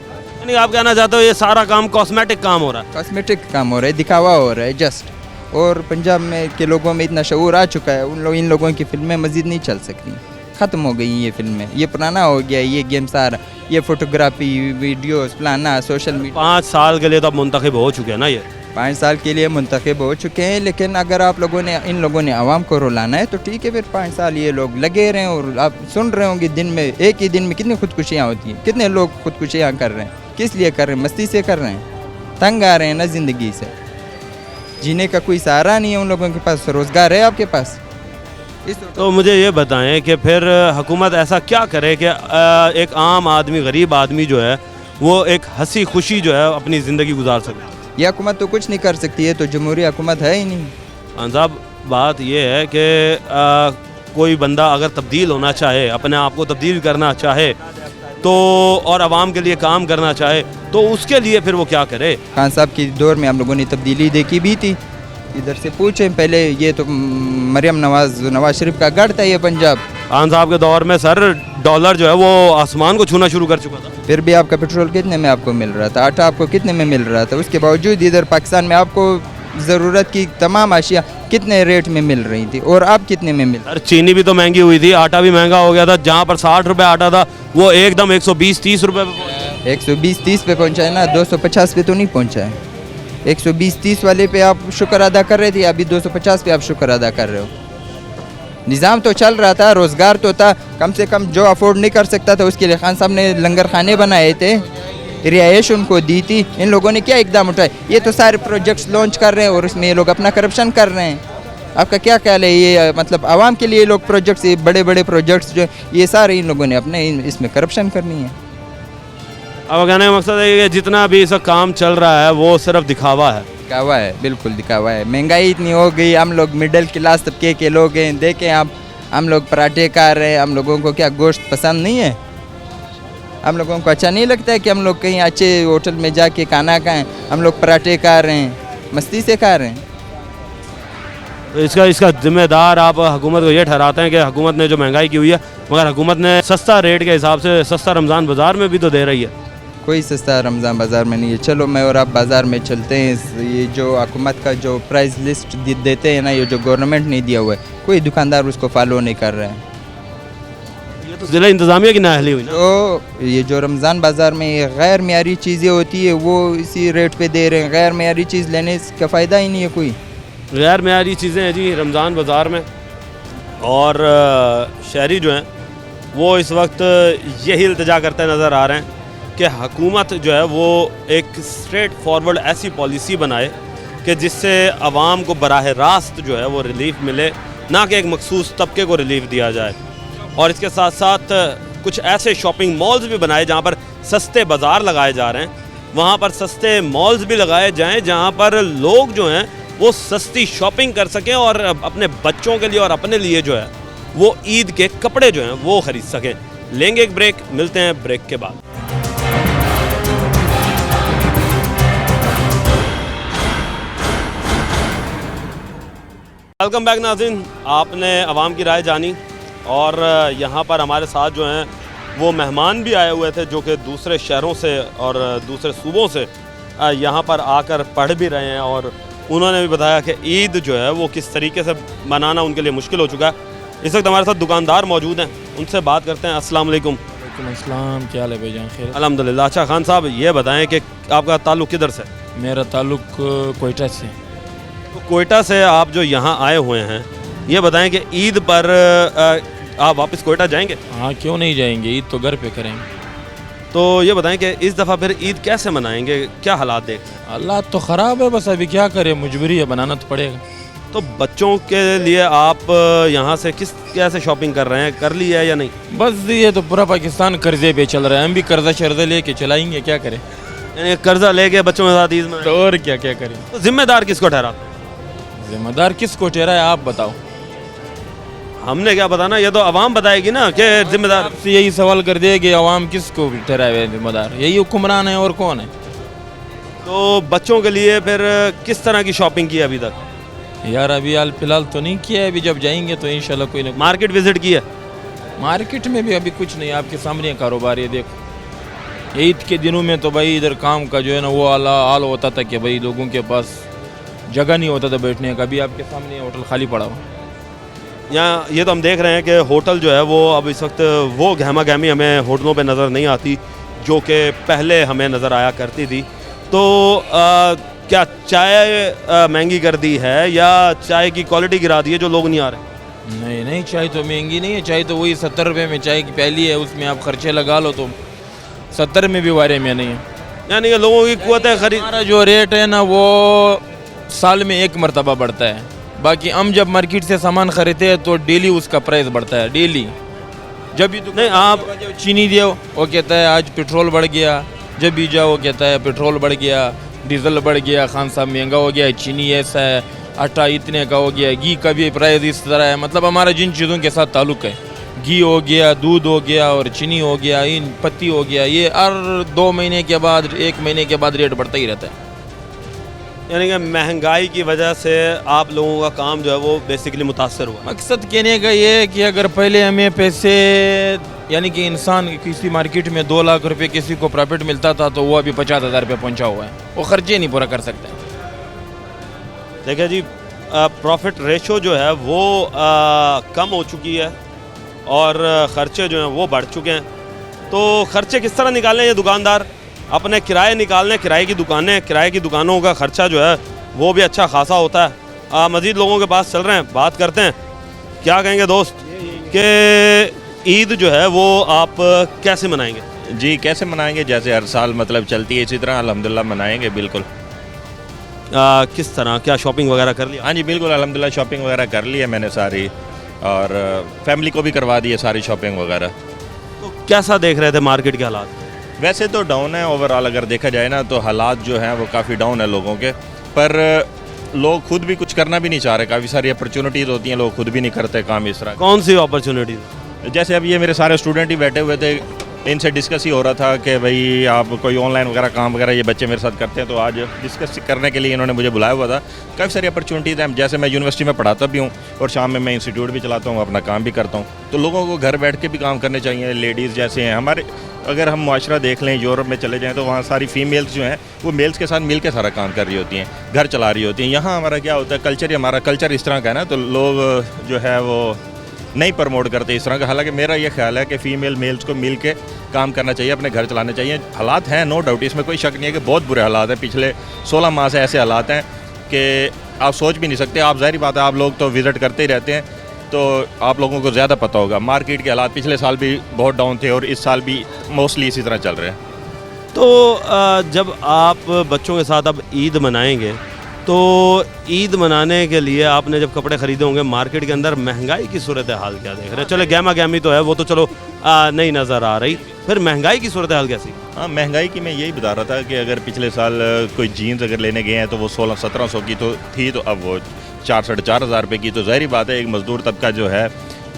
यानी आप कहना चाहते हो ये सारा काम कॉस्मेटिक काम हो रहा है? कॉस्मेटिक काम हो रहा है, दिखावा हो रहा है जस्ट। और पंजाब में के लोगों में इतना शऊर आ चुका है, इन लोगों की फिल्में मज़ीद नहीं चल सकती, ख़त्म हो गई ये फिल्में, ये पुराना हो गया ये गेम सारा, ये फ़ोटोग्राफी, वीडियोस, प्लाना, सोशल मीडिया। 5 साल के लिए तो अब मुंतखब हो चुके हैं ना, ये 5 साल के लिए मुंतखब हो चुके हैं। लेकिन अगर आप लोगों ने, इन लोगों ने आवाम को रुलाना है तो ठीक है, फिर 5 साल ये लोग लगे रहें। और आप सुन रहे होंगे दिन में, एक ही दिन में कितनी खुदकुशियाँ होती हैं, कितने लोग खुदकुशियाँ कर रहे हैं, किस लिए कर रहे हैं? मस्ती से कर रहे हैं, तंग आ रहे हैं ना ज़िंदगी से, जीने का कोई सहारा नहीं है उन लोगों के पास। रोज़गार है आपके पास? तो मुझे ये बताएं कि फिर हुकूमत ऐसा क्या करे कि एक आम आदमी, गरीब आदमी जो है वो एक हंसी खुशी जो है अपनी ज़िंदगी गुजार सके। ये हुकूमत तो कुछ नहीं कर सकती है, तो जमहूरी हुकूमत है ही नहीं। खान साहब बात ये है कि कोई बंदा अगर तब्दील होना चाहे, अपने आप को तब्दील करना चाहे तो, और आवाम के लिए काम करना चाहे तो उसके लिए फिर वो क्या करे? खान साहब के दौर में हम लोगों ने तब्दीली देखी भी थी, इधर से पूछें पहले। ये तो मरियम नवाज शरीफ का गढ़ था ये पंजाब। खान साहब के दौर में सर डॉलर जो है वो आसमान को छूना शुरू कर चुका था। फिर भी आपका पेट्रोल कितने में आपको मिल रहा था, आटा आपको कितने में मिल रहा था? उसके बावजूद इधर पाकिस्तान में आपको ज़रूरत की तमाम अशिया कितने रेट में मिल रही थी और आप कितने में मिल? सर चीनी भी तो महंगी हुई थी, आटा भी महंगा हो गया था। जहाँ पर 60 रुपये आटा था वो एकदम 120-30 रुपये पे। 120-30 पे पहुंचा है ना, 250 पे तो नहीं पहुंचा है। 120-30 वाले पे आप शुक्र अदा कर रहे थे, अभी 250 पे आप शुक्र अदा कर रहे हो। निज़ाम तो चल रहा था, रोज़गार तो था, कम से कम जो अफोर्ड नहीं कर सकता था उसके लिए खान साहब ने लंगर खाने बनाए थे, रिहाइश उनको दी थी। इन लोगों ने क्या इकदाम उठाए? ये तो सारे प्रोजेक्ट्स लॉन्च कर रहे हैं और इसमें ये लोग अपना करप्शन कर रहे हैं। आपका क्या ख्याल है? ये मतलब आवाम के लिए ये लोग प्रोजेक्ट्स, ये बड़े बड़े प्रोजेक्ट्स जो ये सारे इन लोगों ने अपने इसमें करप्शन करनी है। अब कहने का मकसद है कि जितना भी इसका काम चल रहा है वो सिर्फ दिखावा है। दिखावा है, बिल्कुल दिखावा है। महंगाई इतनी हो गई, हम लोग मिडिल क्लास तबके के लोग हैं। देखें आप, हम लोग पराठे खा रहे हैं, हम लोगों को क्या गोश्त पसंद नहीं है? हम लोगों को अच्छा नहीं लगता है कि हम लोग कहीं अच्छे होटल में जाके खाना खाएं? हम लोग पराठे खा रहे हैं, मस्ती से खा रहे हैं। तो इसका जिम्मेदार आप हुकूमत को ये ठहराते हैं कि हुकूमत ने जो महंगाई की हुई है, मगर हुकूमत ने सस्ता रेट के हिसाब से सस्ता रमज़ान बाज़ार में भी तो दे रही है। कोई सस्ता रमज़ान बाज़ार में नहीं है। चलो मैं और आप बाज़ार में चलते हैं, ये जो हुकूमत का जो प्राइस लिस्ट देते हैं ना, ये जो गवर्नमेंट ने दिया हुआ है, कोई दुकानदार उसको फॉलो नहीं कर रहा है। ये तो ज़िला इंतज़ामिया की नाअहली हुई ना। तो ये जो रमज़ान बाज़ार में ये गैर मियारी चीज़ें होती है वो इसी रेट पे दे रहे हैं। गैर मियारी चीज़ लेने का फ़ायदा ही नहीं है कोई। गैर मियारी चीज़ें हैं जी रमज़ान बाज़ार में, और शहरी जो हैं वो इस वक्त यही इल्तिजा करते नज़र आ रहे हैं कि हुकूमत जो है वो एक स्ट्रेट फॉरवर्ड ऐसी पॉलिसी बनाए कि जिससे आवाम को बराह रास्त जो है वो रिलीफ मिले, ना कि एक मखसूस तबके को रिलीफ दिया जाए। और इसके साथ साथ कुछ ऐसे शॉपिंग मॉल्स भी बनाए जहाँ पर सस्ते बाज़ार लगाए जा रहे हैं, वहाँ पर सस्ते मॉल्स भी लगाए जाएँ जहाँ पर लोग जो हैं वो सस्ती शॉपिंग कर सकें और अपने बच्चों के लिए और अपने लिए जो है वो ईद के कपड़े जो हैं वो ख़रीद सकें। लेंगे एक ब्रेक, मिलते हैं ब्रेक के बाद। वेलकम बैक नाज़रीन, आपने आवाम की राय जानी और यहाँ पर हमारे साथ जो हैं वो मेहमान भी आए हुए थे जो कि दूसरे शहरों से और दूसरे सूबों से यहाँ पर आकर पढ़ भी रहे हैं, और उन्होंने भी बताया कि ईद जो है वो किस तरीके से मनाना उनके लिए मुश्किल हो चुका है। इस वक्त हमारे साथ दुकानदार मौजूद हैं, उनसे बात करते हैं। अस्सलाम वालेकुम। अस्सलाम, क्या हाल है भाईजान? खैर अल्हम्दुलिल्लाह। अच्छा खान साहब, ये बताएं कि आपका ताल्लुक़ किधर से? मेरा ताल्लुक़ कोयटा से। तो कोयटा से आप जो यहाँ आए हुए हैं, ये बताएं कि ईद पर आप वापस कोयटा जाएंगे? हाँ, क्यों नहीं जाएंगे, ईद तो घर पे करेंगे। तो ये बताएं कि इस दफ़ा फिर ईद कैसे मनाएंगे, क्या हालात देख? हालात तो ख़राब है, बस अभी क्या करें, मजबूरी है, बनाना तो पड़ेगा। तो बच्चों के लिए आप यहाँ से कैसे शॉपिंग कर रहे हैं, कर ली है या नहीं? बस ये तो पूरा पाकिस्तान कर्जे पे चल रहा है, हम भी कर्जा शर्जा लेके चलाएंगे, क्या करें? यानी कर्जा लेके बच्चों के साथ ईद में, तो और क्या करें? तो जिम्मेदार किसको ठहराते? जिम्मेदार किसको ठहरा है आप बताओ। हमने क्या बताना, ये तो आवाम बताएगी ना कि जिम्मेदार। आपसे यही सवाल कर दिया कि आवाम किसको ठहराए हुए जिम्मेदार, यही हुक्मरान है और कौन है? तो बच्चों के लिए फिर किस तरह की शॉपिंग की अभी तक? यार अभी हाल फिलहाल तो नहीं किया है, अभी जब जाएंगे तो इंशाल्लाह कोई ना। मार्केट विजिट की है? मार्केट में भी अभी कुछ नहीं, आपके सामने कारोबार है। देखो ईद के दिनों में तो भाई इधर काम का जो है ना वो हाल होता था कि भाई लोगों के पास जगह नहीं होता था बैठने का। अभी आपके सामने होटल खाली पड़ा हुआ। यहाँ ये तो हम देख रहे हैं कि होटल जो है वो अब इस वक्त वो गहमा गहमी हमें होटलों पे नज़र नहीं आती जो कि पहले हमें नज़र आया करती थी। तो क्या चाय महंगी कर दी है या चाय की क्वालिटी गिरा दी है जो लोग नहीं आ रहे? नहीं नहीं, चाय तो महंगी नहीं है, चाय तो वही 70 रुपये में चाय की प्याली है, उसमें आप खर्चे लगा लो तो 70 में भी वारे में नहीं है। यानी कि लोगों की कुव्वत खरीद, हमारा जो रेट है ना वो साल में एक मरतबा बढ़ता है। बाकी हम जब मार्केट से सामान खरीदते हैं तो डेली उसका प्राइस बढ़ता है, डेली। जब भी नहीं आप चीनी दो वो कहता है आज पेट्रोल बढ़ गया, जब भी जाओ वो कहता है पेट्रोल बढ़ गया, डीजल बढ़ गया, खान साहब महंगा हो गया, चीनी ऐसा है, आटा इतने का हो गया, घी का भी प्राइस इस तरह है। मतलब हमारा जिन चीज़ों के साथ ताल्लुक़ है, घी हो गया, दूध हो गया और चीनी हो गया, इन पत्ती हो गया, ये हर 2 महीने के बाद 1 महीने के बाद रेट बढ़ता ही रहता है। यानी कि महंगाई की वजह से आप लोगों का काम जो है वो बेसिकली मुतासर हुआ। मकसद कहने का ये है कि अगर पहले हमें पैसे यानी कि इंसान किसी मार्केट में 2 लाख रुपए किसी को प्रॉफिट मिलता था तो वो अभी 50,000 रुपये पहुँचा हुआ है, वो खर्चे नहीं पूरा कर सकते। देखिए जी, प्रॉफिट रेशो जो है वो कम हो चुकी है और ख़र्चे जो हैं वो बढ़ चुके हैं। तो खर्चे किस तरह निकालें ये दुकानदार? अपने किराए निकालने, किराए की दुकानें, किराए की दुकानों का खर्चा जो है वो भी अच्छा खासा होता है। मज़ीद लोगों के पास चल रहे हैं, बात करते हैं। क्या कहेंगे दोस्त कि ईद जो है वो आप कैसे मनाएंगे? जी कैसे मनाएंगे, जैसे हर साल मतलब चलती है इसी तरह अल्हम्दुलिल्लाह मनाएंगे बिल्कुल। किस तरह, क्या शॉपिंग वगैरह कर लिया? हाँ जी बिल्कुल अल्हम्दुलिल्लाह शॉपिंग वगैरह कर ली है मैंने सारी, और फैमिली को भी करवा दी है सारी शॉपिंग वगैरह। तो कैसा देख रहे थे मार्केट के हालात? वैसे तो डाउन है ओवरऑल, अगर देखा जाए ना तो हालात जो हैं वो काफ़ी डाउन है लोगों के, पर लोग खुद भी कुछ करना भी नहीं चाह रहे। काफ़ी सारी अपॉर्चुनिटीज़ होती हैं, लोग खुद भी नहीं करते काम इस तरह। कौन सी अपॉर्चुनिटीज़? जैसे अब ये मेरे सारे स्टूडेंट ही बैठे हुए थे, इनसे डिस्कस ही हो रहा था कि भाई आप कोई ऑनलाइन वगैरह काम वगैरह ये बच्चे मेरे साथ करते हैं, तो आज डिस्कस करने के लिए इन्होंने मुझे बुलाया हुआ था। काफ़ी सारी अपॉर्चुनिटीज़ हैं, जैसे मैं यूनिवर्सिटी में पढ़ाता भी हूँ और शाम में मैं इंस्टीट्यूट भी चलाता हूँ, अपना काम भी करता हूँ। तो लोगों को घर बैठ के भी काम करने चाहिए। लेडीज़ जैसे हैं हमारे, अगर हम मुआशरा देख लें यूरोप में चले जाएँ तो वहाँ सारी फीमेल्स जो हैं वो मेल्स के साथ मिल के सारा काम कर रही होती हैं, घर चला रही होती हैं। यहाँ हमारा क्या होता है, कल्चर, हमारा कल्चर इस तरह का है ना, तो लोग जो है वो नहीं प्रमोट करते इस तरह का। हालांकि मेरा ये ख्याल है कि फ़ीमेल मेल्स को मिल के काम करना चाहिए, अपने घर चलाने चाहिए। हालात हैं नो डाउट, इसमें कोई शक नहीं है कि बहुत बुरे हालात हैं। पिछले 16 माह से ऐसे हालात हैं कि आप सोच भी नहीं सकते। आप ज़ाहिर बात है, आप लोग तो विज़िट करते ही रहते हैं, तो आप लोगों को ज़्यादा पता होगा। मार्केट के हालात पिछले साल भी बहुत डाउन थे और इस साल भी मोस्टली इसी तरह चल रहे हैं। तो जब आप बच्चों के साथ अब ईद मनाएंगे, तो ईद मनाने के लिए आपने जब कपड़े ख़रीदे होंगे मार्केट के अंदर, महंगाई की सूरत हाल क्या देख रहे हैं? चलो गहमा गहमी तो है, वो तो चलो नहीं नज़र आ रही, फिर महंगाई की सूरत हाल कैसी? हाँ, महंगाई की मैं यही बता रहा था कि अगर पिछले साल कोई जीन्स अगर लेने गए हैं तो वो 1600-1700 की तो थी, तो अब वो 4-4.5 हज़ार रुपये की। तो ज़ाहिर बात है, एक मज़दूर तबका जो है,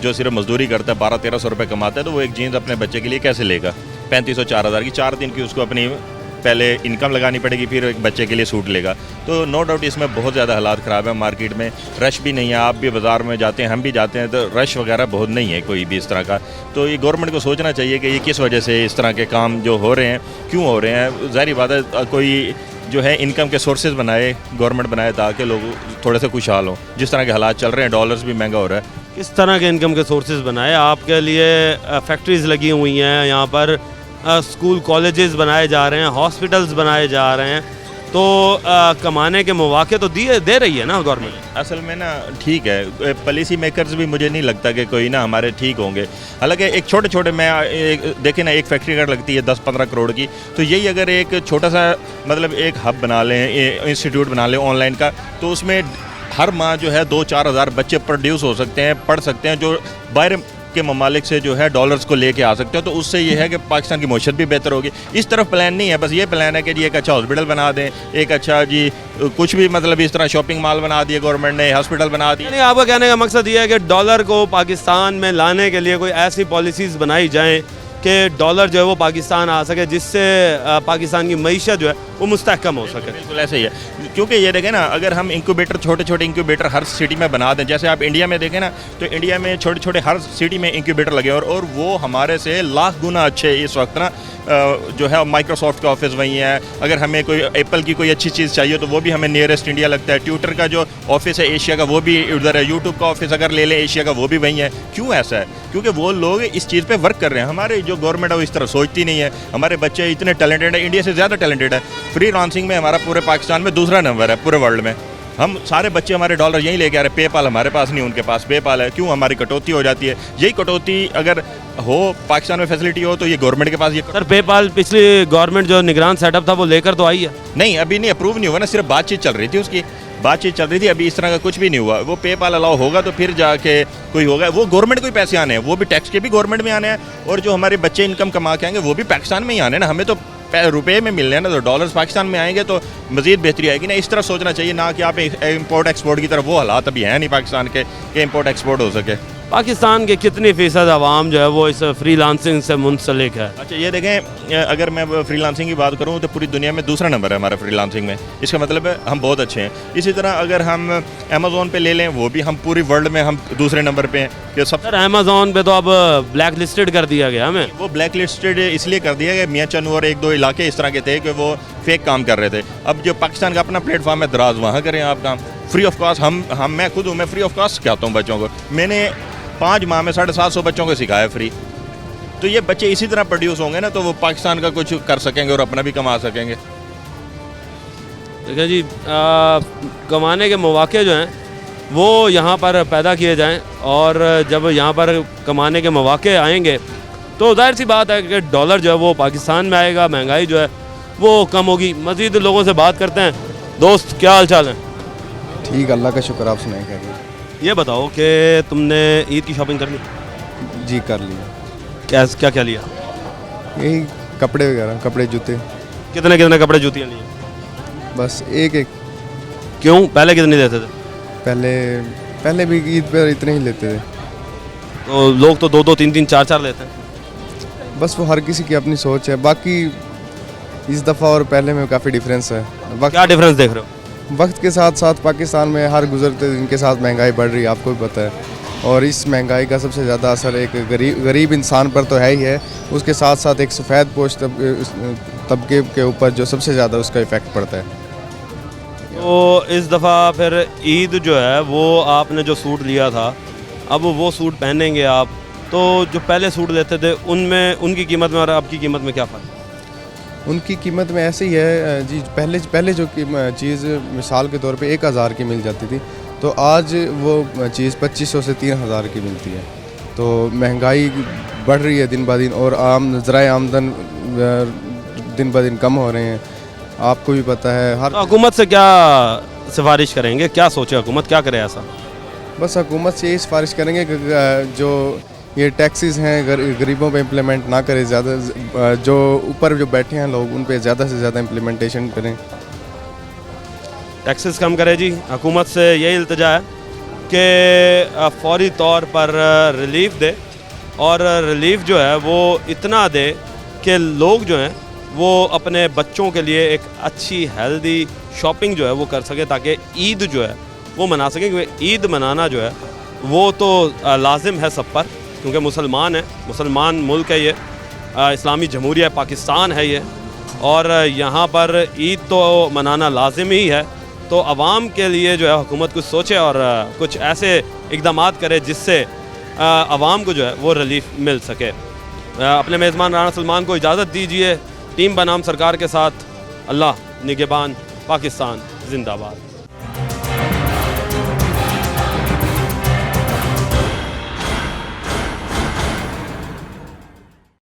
जो सिर्फ मजदूरी करता है, 1200-1300 रुपये कमाता है, तो वो एक जीन्स अपने बच्चे के लिए कैसे लेगा? 3500-4000 की 4 दिन की उसको अपनी पहले इनकम लगानी पड़ेगी, फिर एक बच्चे के लिए सूट लेगा। तो नो डाउट इसमें बहुत ज़्यादा हालात ख़राब है। मार्केट में रश भी नहीं है, आप भी बाज़ार में जाते हैं, हम भी जाते हैं, तो रश वगैरह बहुत नहीं है कोई भी इस तरह का। तो ये गवर्नमेंट को सोचना चाहिए कि ये किस वजह से इस तरह के काम जो हो रहे हैं, क्यों हो रहे हैं। ज़ाहिर बात है, कोई जो है इनकम के सोर्सेज बनाए, गवर्नमेंट बनाए, ताकि लोग थोड़े से खुशहाल हों। जिस तरह के हालात चल रहे हैं, डॉलर्स भी महंगा हो रहा है। किस तरह के इनकम के सोर्सेज बनाए? आपके लिए फैक्ट्रीज़ लगी हुई हैं, यहाँ पर स्कूल कॉलेजेस बनाए जा रहे हैं, हॉस्पिटल्स बनाए जा रहे हैं, तो कमाने के मौके तो दे रही है ना गवर्नमेंट। असल में ना ठीक है, पॉलिसी मेकर्स भी मुझे नहीं लगता कि कोई ना हमारे ठीक होंगे। हालांकि एक छोटे छोटे देखें ना, एक फैक्ट्री अगर लगती है 10-15 करोड़ की, तो यही अगर एक छोटा सा मतलब एक हब बना लें, इंस्टीट्यूट बना लें ऑनलाइन का, तो उसमें हर माह जो है 2-4 हज़ार बच्चे प्रोड्यूस हो सकते हैं, पढ़ सकते हैं, जो बाहर के ममालिक से जो है डॉलर्स को लेके आ सकते हो। तो उससे ये है कि पाकिस्तान की मईशत भी बेहतर होगी। इस तरफ प्लान नहीं है, बस ये प्लान है कि जी एक अच्छा हॉस्पिटल बना दें, एक अच्छा जी कुछ भी मतलब इस तरह शॉपिंग मॉल बना दिए गवर्नमेंट ने, हॉस्पिटल बना दिए। आपका कहने का मकसद ये है कि डॉलर को पाकिस्तान में लाने के लिए कोई ऐसी पॉलिसीज़ बनाई जाएँ कि डॉलर जो है वो पाकिस्तान आ सके, जिससे पाकिस्तान की मईशत जो है वो मुस्तहकम हो सके। बिल्कुल ऐसे ही है, क्योंकि ये देखें ना, अगर हम इंक्यूबेटर, छोटे छोटे इंक्यूबेटर हर सिटी में बना दें, जैसे आप इंडिया में देखें ना, तो इंडिया में छोटे छोटे हर सिटी में इंक्यूबेटर लगे और वो हमारे से लाख गुना अच्छे इस वक्त ना जो है माइक्रोसॉफ्ट का ऑफिस वहीं है। अगर हमें कोई एप्पल की कोई अच्छी चीज़ चाहिए तो वो भी हमें नियरेस्ट इंडिया लगता है। ट्विटर का जो ऑफिस है एशिया का, वो भी उधर है। यूट्यूब का ऑफिस अगर ले लें एशिया का, वो भी वहीं है। क्यों ऐसा है? क्योंकि वो लोग इस चीज़ पे वर्क कर रहे हैं। हमारे जो गवर्नमेंट है वो इस तरह सोचती नहीं है। हमारे बच्चे इतने टैलेंटेड है, इंडिया से ज़्यादा टैलेंटेड है। फ्री लांसिंग में हमारा पूरे पाकिस्तान में दूसरा नंबर है पूरे वर्ल्ड में। हम सारे बच्चे हमारे डॉलर यहीं लेके आ रहे हैं। पेपाल हमारे पास नहीं, उनके पास पेपाल है। क्यों? हमारी कटौती हो जाती है। यही कटौती अगर हो पाकिस्तान में फैसिलिटी हो तो ये गवर्नमेंट के पास ये। सर पेपाल पिछली गवर्नमेंट जो निगरान सेटअप था वो लेकर तो आई है? नहीं, अभी नहीं, अप्रूव नहीं हुआ ना, सिर्फ बातचीत चल रही थी, उसकी बातचीत चल रही थी। अभी इस तरह का कुछ भी नहीं हुआ। वो पेपाल अलाउ होगा तो फिर जाके कोई होगा। वो गवर्नमेंट को ही पैसे आने हैं, वो भी टैक्स के भी गवर्नमेंट में आने हैं, और जो हमारे बच्चे इनकम कमा के आएंगे वो भी पाकिस्तान में ही आने ना। हमें तो रुपए में मिल रहे हैं ना, तो डॉलर्स पाकिस्तान में आएंगे तो मज़ीद बेहतरी आएगी ना। इस तरह सोचना चाहिए, ना कि आप इम्पोर्ट एक्सपोर्ट की तरफ। वो हालात अभी हैं नहीं पाकिस्तान के कि इम्पोर्ट एक्सपोर्ट हो सके। पाकिस्तान के कितनी फ़ीसद आवाम जो है वो इस फ्रीलांसिंग से मुंसलिक है? अच्छा ये देखें, अगर मैं फ्रीलांसिंग की बात करूं तो पूरी दुनिया में दूसरा नंबर है हमारा फ्रीलांसिंग में। इसका मतलब है हम बहुत अच्छे हैं। इसी तरह अगर हम अमेज़ॉन पे ले लें, वो भी हम पूरी वर्ल्ड में हम दूसरे नंबर पे हैं। कि सब सर अमेज़ॉन पे तो अब ब्लैक लिस्टेड कर दिया गया हमें। वो ब्लैक लिस्टेड इसलिए कर दिया गया, मियाँ चंद और 1-2 इलाके इस तरह के थे कि वो फेक काम कर रहे थे। अब जो पाकिस्तान का अपना प्लेटफॉर्म है दराज, वहाँ करें आप काम फ्री ऑफ कॉस्ट। मैं खुद हूँ, मैं फ्री ऑफ कॉस्ट सिखाता हूँ बच्चों को। मैंने 5 माह में 750 बच्चों को सिखाया फ्री। तो ये बच्चे इसी तरह प्रोड्यूस होंगे ना, तो वो पाकिस्तान का कुछ कर सकेंगे और अपना भी कमा सकेंगे। देखिए जी, कमाने के मौके जो हैं वो यहाँ पर पैदा किए जाएं, और जब यहाँ पर कमाने के मौके आएंगे तो जाहिर सी बात है कि डॉलर जो है वो पाकिस्तान में आएगा, महंगाई जो है वो कम होगी। मज़ीद लोगों से बात करते हैं। दोस्त, क्या हाल चाल है? ठीक, अल्लाह का शुक्र, आप सुनाए क्या करें? ये बताओ कि तुमने ईद की शॉपिंग कर ली? जी कर लिया। क्या क्या लिया? यही कपड़े वगैरह, कपड़े जूते। कितने कितने कपड़े जूतियाँ लिए? बस एक एक। क्यों, पहले कितने देते थे? पहले भी ईद पर इतने ही लेते थे। तो लोग तो 2-2, 3-3, 4-4 लेते हैं। बस वो हर किसी की अपनी सोच है। बाकी इस दफ़ा और पहले में काफ़ी डिफरेंस है। क्या डिफरेंस देख रहे हो? वक्त के साथ साथ पाकिस्तान में हर गुजरते दिन के साथ महंगाई बढ़ रही है, आपको भी पता है। और इस महंगाई का सबसे ज़्यादा असर एक गरीब इंसान पर तो है ही है, उसके साथ साथ एक सफ़ेद पोश तबके के ऊपर जो सबसे ज़्यादा उसका इफ़ेक्ट पड़ता है। तो इस दफ़ा फिर ईद जो है वो आपने जो सूट लिया था, अब वो सूट पहनेंगे आप, तो जो पहले सूट लेते थे उनमें, उनकी कीमत में और आपकी कीमत में क्या फ़र्क? उनकी कीमत में ऐसे ही है जी। पहले जो चीज़ मिसाल के तौर पे 1000 की मिल जाती थी, तो आज वो चीज़ 2500 से 3000 की मिलती है। तो महंगाई बढ़ रही है दिन ब दिन, और ज़राए आमदन दिन ब दिन कम हो रहे हैं, आपको भी पता है। हर हुकूमत से क्या सिफारिश करेंगे, क्या सोचे हुकूमत, क्या करे ऐसा? बस हुकूमत से यही सिफारिश करेंगे कि जो ये टैक्सेस हैं गरीबों पे इम्प्लीमेंट ना करें, ज़्यादा जो ऊपर जो बैठे हैं लोग उन पे ज़्यादा से ज़्यादा इम्प्लीमेंटेशन करें। टैक्सेस कम करे जी। हुकूमत से यही इल्तिजा है कि फौरी तौर पर रिलीफ दे, और रिलीफ जो है वो इतना दे कि लोग जो हैं वो अपने बच्चों के लिए एक अच्छी हेल्दी शॉपिंग जो है वो कर सके, ताकि ईद जो है वो मना सकें। क्योंकि ईद मनाना जो है वो तो लाजिम है सब पर, क्योंकि मुसलमान है, मुसलमान मुल्क है ये, इस्लामी जमहूरिया पाकिस्तान है ये, और यहाँ पर ईद तो मनाना लाजिम ही है। तो आवाम के लिए जो है हुकूमत कुछ सोचे और कुछ ऐसे इक़दामात करे जिससे आवाम को जो है वो रिलीफ मिल सके। अपने मेज़बान राना सलमान को इजाज़त दीजिए। टीम बनाम सरकार के साथ, अल्लाह निगहबान, पाकिस्तान जिंदाबाद।